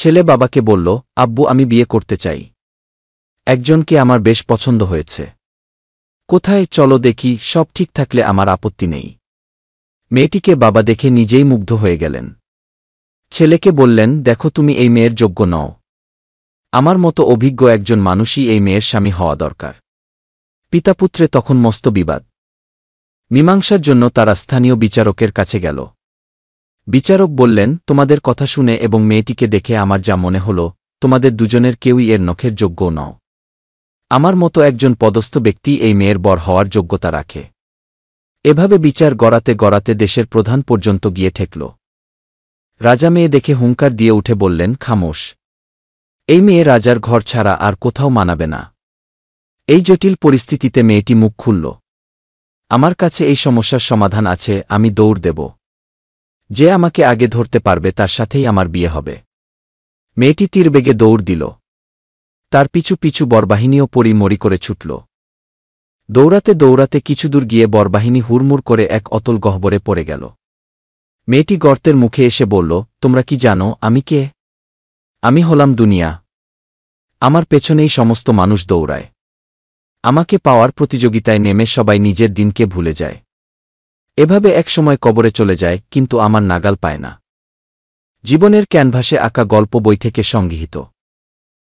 ছেলে বাবাকে বলল, আব্বু আমি বিয়ে করতে চাই। একজনকে আমার বেশ পছন্দ হয়েছে। কোথায় চলো দেখি, সব ঠিক থাকলে আমার আপত্তি নেই। মেয়েটিকে বাবা দেখে নিজেই মুগ্ধ হয়ে গেলেন। ছেলেকে বললেন, দেখো তুমি এই মেয়ের যোগ্য নও। আমার মতো অভিজ্ঞ একজন মানুষই এই মেয়ের স্বামী হওয়া দরকার। পিতাপুত্রে তখন মস্ত বিবাদ। মীমাংসার জন্য তারা স্থানীয় বিচারকের কাছে গেল। বিচারক বললেন, তোমাদের কথা শুনে এবং মেয়েটিকে দেখে আমার যা মনে হল, তোমাদের দুজনের কেউই এর নখের যোগ্য নও। আমার মতো একজন পদস্থ ব্যক্তি এই মেয়ের বর হওয়ার যোগ্যতা রাখে। এভাবে বিচার গড়াতে গড়াতে দেশের প্রধান পর্যন্ত গিয়ে ঠেকল। রাজা মেয়ে দেখে হুঙ্কার দিয়ে উঠে বললেন, খামোশ। এই মেয়ে রাজার ঘর ছাড়া আর কোথাও মানাবে না। এই জটিল পরিস্থিতিতে মেয়েটি মুখ খুলল। আমার কাছে এই সমস্যার সমাধান আছে, আমি দৌড় দেব। যে আমাকে আগে ধরতে পারবে তার সাথেই আমার বিয়ে হবে। মেয়েটি তীরবেগে দৌড় দিল। তার পিছু পিছু বরবাহিনীও পরিমরি করে ছুটল। দৌড়াতে দৌড়াতে কিছুদূর গিয়ে বরবাহিনী হুড়মুড় করে এক অতল গহ্বরে পড়ে গেল। মেয়েটি গর্তের মুখে এসে বলল, তোমরা কি জানো আমি কে? আমি হলাম দুনিয়া। আমার পেছনেই সমস্ত মানুষ দৌড়ায়। আমাকে পাওয়ার প্রতিযোগিতায় নেমে সবাই নিজের দিনকে ভুলে যায়। এভাবে এক সময় কবরে চলে যায়, কিন্তু আমার নাগাল পায় না। জীবনের ক্যানভাসে আঁকা গল্প বই থেকে সংগৃহীত।